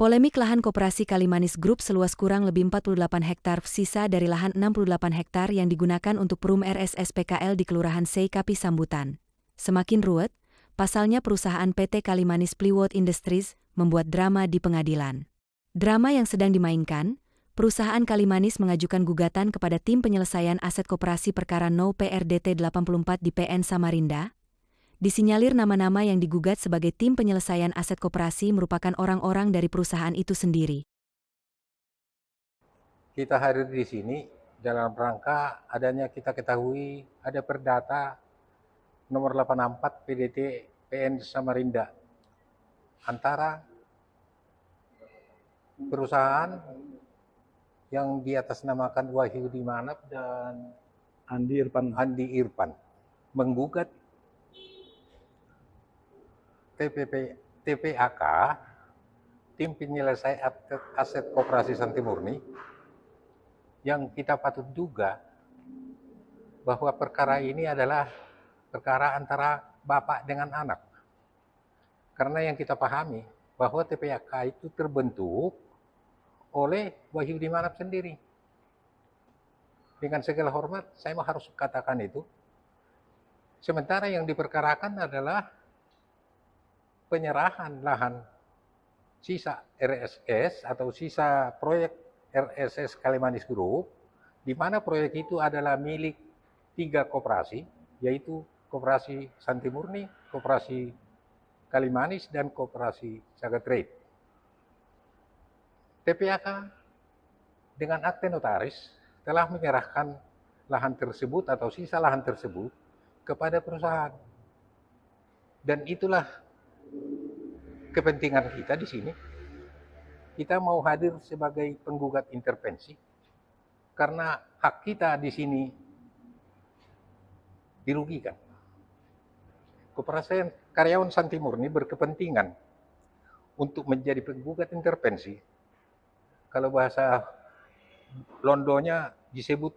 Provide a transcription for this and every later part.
Polemik lahan koperasi Kalimanis Group seluas kurang lebih 48 hektar sisa dari lahan 68 hektar yang digunakan untuk Perum RSS PKL di Kelurahan Seikapi Sambutan. Semakin ruwet, pasalnya perusahaan PT Kalimanis Plywood Industries membuat drama di pengadilan. Drama yang sedang dimainkan, perusahaan Kalimanis mengajukan gugatan kepada tim penyelesaian aset koperasi perkara No PRDT 84 di PN Samarinda. Disinyalir nama-nama yang digugat sebagai tim penyelesaian aset koperasi merupakan orang-orang dari perusahaan itu sendiri. Kita hadir di sini dalam rangka adanya kita ketahui ada perdata nomor 84 PDT PN Samarinda antara perusahaan yang di atas namakan Wahyudi Manap dan Andi Irfan menggugat TPAK, tim penyelesai aset koperasi Santi Murni, yang kita patut duga bahwa perkara ini adalah perkara antara bapak dengan anak. Karena yang kita pahami bahwa TPAK itu terbentuk oleh Wahyudi Manap sendiri. Dengan segala hormat, saya harus katakan itu. Sementara yang diperkarakan adalah penyerahan lahan sisa RSS atau sisa proyek RSS Kalimanis Group, di mana proyek itu adalah milik 3 koperasi, yaitu Koperasi Santi Murni, Koperasi Kalimanis, dan Koperasi Saga Trade. TPAK dengan akte notaris telah menyerahkan lahan tersebut atau sisa lahan tersebut kepada perusahaan. Dan itulah kepentingan kita di sini. Kita mau hadir sebagai penggugat intervensi karena hak kita di sini dirugikan. Koperasi Karyawan Santi Murni berkepentingan untuk menjadi penggugat intervensi. Kalau bahasa Londonya disebut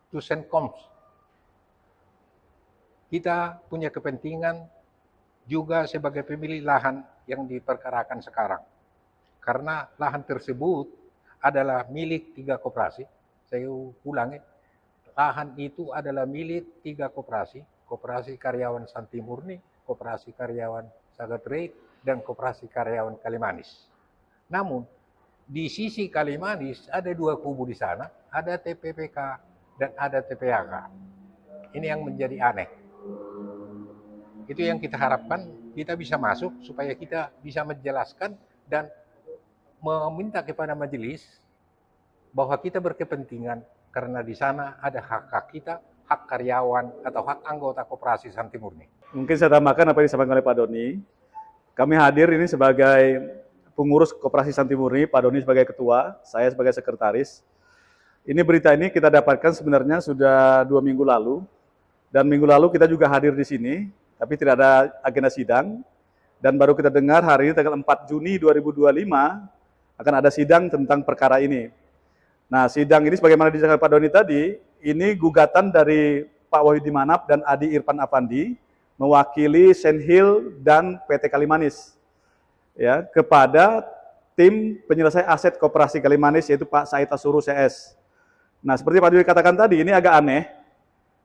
to send coms. Kita punya kepentingan juga sebagai pemilik lahan yang diperkarakan sekarang. Karena lahan tersebut adalah milik 3 koperasi. Saya ulangi, lahan itu adalah milik 3 koperasi. Koperasi Karyawan Santi Murni, Koperasi Karyawan Saga Trade, dan Koperasi Karyawan Kalimanis. Namun, di sisi Kalimanis ada 2 kubu di sana, ada TPPK dan ada TPAK. Ini yang menjadi aneh. Itu yang kita harapkan, kita bisa masuk supaya kita bisa menjelaskan dan meminta kepada majelis bahwa kita berkepentingan karena di sana ada hak-hak kita, hak karyawan atau hak anggota koperasi Santi Murni. Mungkin saya tambahkan apa yang disampaikan oleh Pak Doni. Kami hadir ini sebagai pengurus koperasi Santi Murni, Pak Doni sebagai ketua, saya sebagai sekretaris. Ini berita ini kita dapatkan sebenarnya sudah 2 minggu lalu, dan minggu lalu kita juga hadir di sini, tapi tidak ada agenda sidang, dan baru kita dengar hari ini tanggal 4 Juni 2025 akan ada sidang tentang perkara ini. Nah, sidang ini sebagaimana dijelaskan Pak Doni tadi, ini gugatan dari Pak Wahyudi Manap dan Adi Irfan Afandi mewakili Senhil dan PT Kalimanis ya kepada tim penyelesai aset koperasi Kalimanis yaitu Pak Said Asuru CS. Nah, seperti Pak Doni katakan tadi, ini agak aneh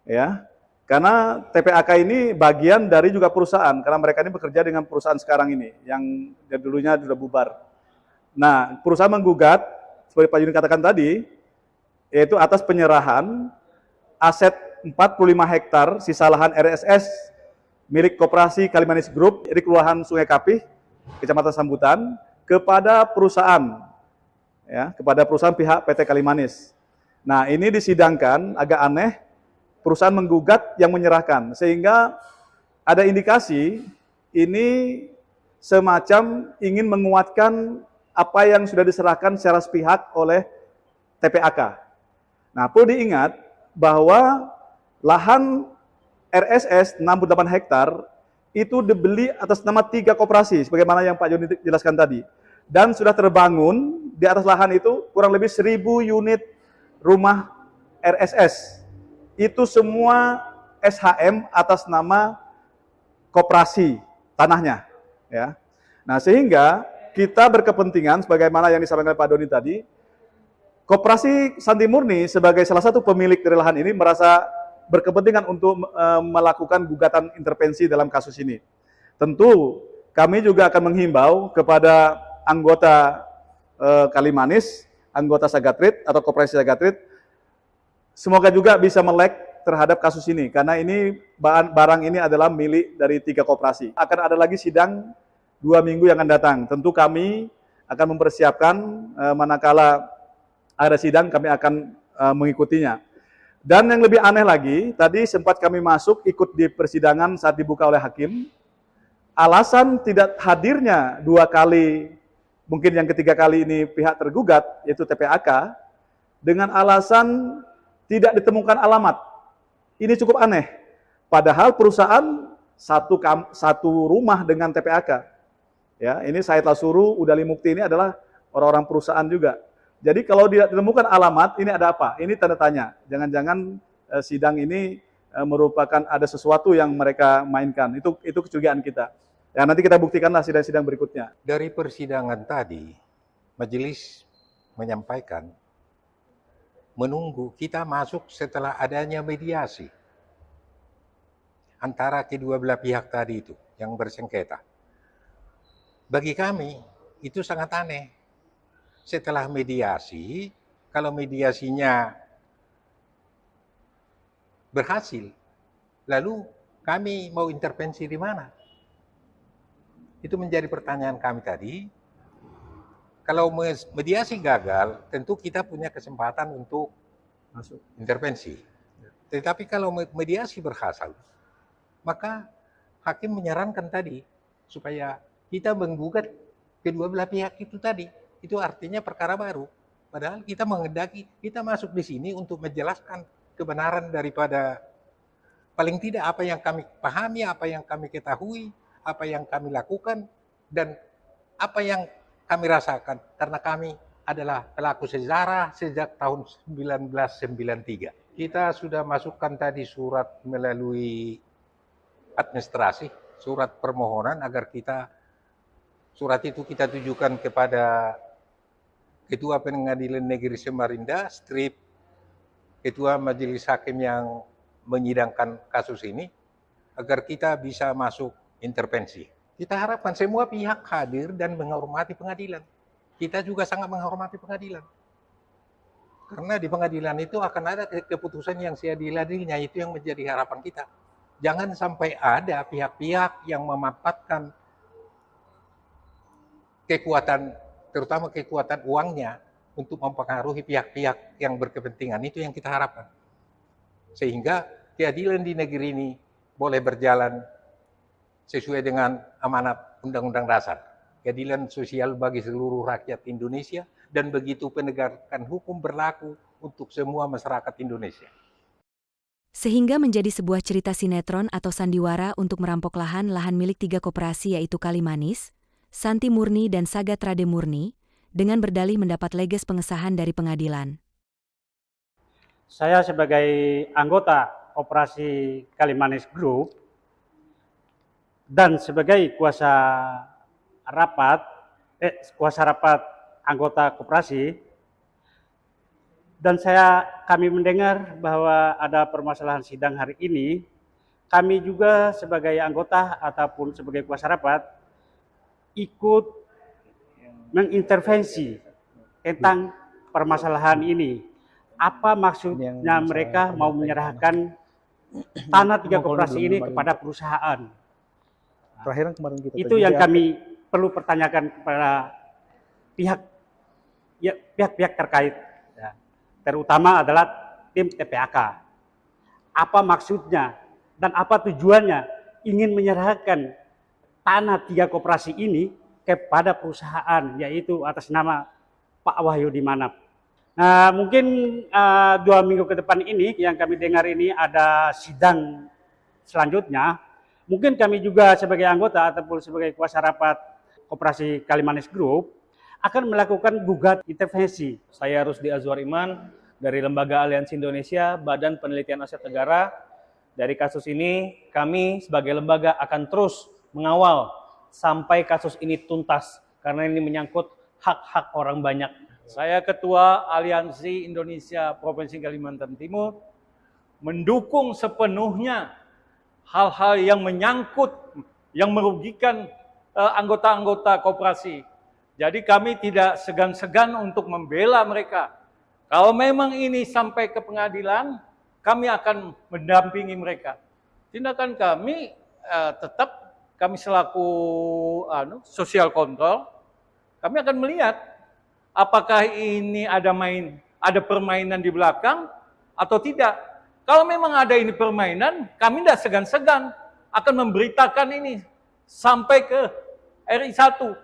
ya. Karena TPAK ini bagian dari juga perusahaan, karena mereka ini bekerja dengan perusahaan sekarang ini, yang dulunya sudah bubar. Nah, perusahaan menggugat, seperti Pak Yuni katakan tadi, yaitu atas penyerahan aset 45 hektar sisa lahan RSS milik Koperasi Kalimanis Group di Kelurahan Sungai Kapih, Kecamatan Sambutan, kepada perusahaan, ya, kepada perusahaan pihak PT Kalimanis. Nah, ini disidangkan agak aneh. Perusahaan menggugat yang menyerahkan, sehingga ada indikasi ini semacam ingin menguatkan apa yang sudah diserahkan secara sepihak oleh TPAK. Nah, perlu diingat bahwa lahan RSS 68 hektar itu dibeli atas nama 3 koperasi, sebagaimana yang Pak Joni jelaskan tadi, dan sudah terbangun di atas lahan itu kurang lebih 1.000 unit rumah RSS. Itu semua SHM atas nama koperasi tanahnya, ya. Nah, sehingga kita berkepentingan, sebagaimana yang disampaikan oleh Pak Doni tadi, Koperasi Santi Murni sebagai salah satu pemilik dari lahan ini merasa berkepentingan untuk melakukan gugatan intervensi dalam kasus ini. Tentu kami juga akan menghimbau kepada anggota Kalimanis, anggota Sagatrit atau Koperasi Sagatrit, semoga juga bisa melek terhadap kasus ini, karena ini barang ini adalah milik dari 3 koperasi. Akan ada lagi sidang 2 minggu yang akan datang. Tentu kami akan mempersiapkan manakala ada sidang, kami akan mengikutinya. Dan yang lebih aneh lagi, tadi sempat kami masuk ikut di persidangan saat dibuka oleh hakim. Alasan tidak hadirnya 2 kali, mungkin yang ketiga kali ini pihak tergugat, yaitu TPAK, dengan alasan tidak ditemukan alamat. Ini cukup aneh. Padahal perusahaan satu rumah dengan TPAK. Ya, ini Said Lasuru, Udali Mukti ini adalah orang-orang perusahaan juga. Jadi kalau tidak ditemukan alamat, ini ada apa? Ini tanda tanya. Jangan-jangan sidang ini merupakan ada sesuatu yang mereka mainkan. Itu kecurigaan kita. Ya, nanti kita buktikanlah sidang-sidang berikutnya. Dari persidangan tadi, majelis menyampaikan menunggu kita masuk setelah adanya mediasi antara kedua belah pihak tadi itu yang bersengketa. Bagi kami itu sangat aneh. Setelah mediasi, kalau mediasinya berhasil, lalu kami mau intervensi di mana? Itu menjadi pertanyaan kami tadi. Kalau mediasi gagal, tentu kita punya kesempatan untuk masuk intervensi. Tetapi kalau mediasi berhasil, maka hakim menyarankan tadi supaya kita menggugat kedua belah pihak itu tadi. Itu artinya perkara baru. Padahal kita menghendaki, kita masuk di sini untuk menjelaskan kebenaran daripada paling tidak apa yang kami pahami, apa yang kami ketahui, apa yang kami lakukan, dan apa yang kami rasakan, karena kami adalah pelaku sejarah sejak tahun 1993. Kita sudah masukkan tadi surat melalui administrasi, surat permohonan agar surat itu kita tujukan kepada Ketua Pengadilan Negeri Samarinda, strip Ketua Majelis Hakim yang menyidangkan kasus ini, agar kita bisa masuk intervensi. Kita harapkan semua pihak hadir dan menghormati pengadilan. Kita juga sangat menghormati pengadilan. Karena di pengadilan itu akan ada keputusan yang seadil-adilnya, itu yang menjadi harapan kita. Jangan sampai ada pihak-pihak yang memanfaatkan kekuatan, terutama kekuatan uangnya, untuk mempengaruhi pihak-pihak yang berkepentingan. Itu yang kita harapkan. Sehingga keadilan di negeri ini boleh berjalan sesuai dengan amanat Undang-Undang Dasar. Keadilan sosial bagi seluruh rakyat Indonesia, dan begitu penegakan hukum berlaku untuk semua masyarakat Indonesia. Sehingga menjadi sebuah cerita sinetron atau sandiwara untuk merampok lahan milik 3 koperasi, yaitu Kalimanis, Santi Murni, dan Sagatrade Murni, dengan berdalih mendapat leges pengesahan dari pengadilan. Saya sebagai anggota Koperasi Kalimanis Group dan sebagai kuasa rapat anggota koperasi, dan kami mendengar bahwa ada permasalahan sidang hari ini. Kami juga sebagai anggota ataupun sebagai kuasa rapat ikut mengintervensi tentang permasalahan ini. Apa maksudnya mereka mau menyerahkan tanah 3 koperasi ini kepada perusahaan? Terakhir kemarin kita itu yang kami perlu pertanyakan kepada pihak-pihak terkait, ya, terutama adalah tim TPAK. Apa maksudnya dan apa tujuannya ingin menyerahkan tanah 3 koperasi ini kepada perusahaan, yaitu atas nama Pak Wahyudi Manap. Nah, mungkin 2 minggu ke depan ini yang kami dengar ini ada sidang selanjutnya. Mungkin kami juga sebagai anggota ataupun sebagai kuasa rapat Koperasi Kalimanis Group akan melakukan gugat intervensi. Saya Rusdi Azwar Iman dari Lembaga Aliansi Indonesia, Badan Penelitian Aset Negara. Dari kasus ini, kami sebagai lembaga akan terus mengawal sampai kasus ini tuntas karena ini menyangkut hak-hak orang banyak. Saya Ketua Aliansi Indonesia Provinsi Kalimantan Timur mendukung sepenuhnya hal-hal yang menyangkut, yang merugikan anggota-anggota koperasi. Jadi kami tidak segan-segan untuk membela mereka. Kalau memang ini sampai ke pengadilan, kami akan mendampingi mereka. Tindakan kami tetap kami selaku social control, kami akan melihat apakah ini ada permainan di belakang atau tidak. Kalau memang ada ini permainan, kami tidak segan-segan akan memberitakan ini sampai ke RI 1.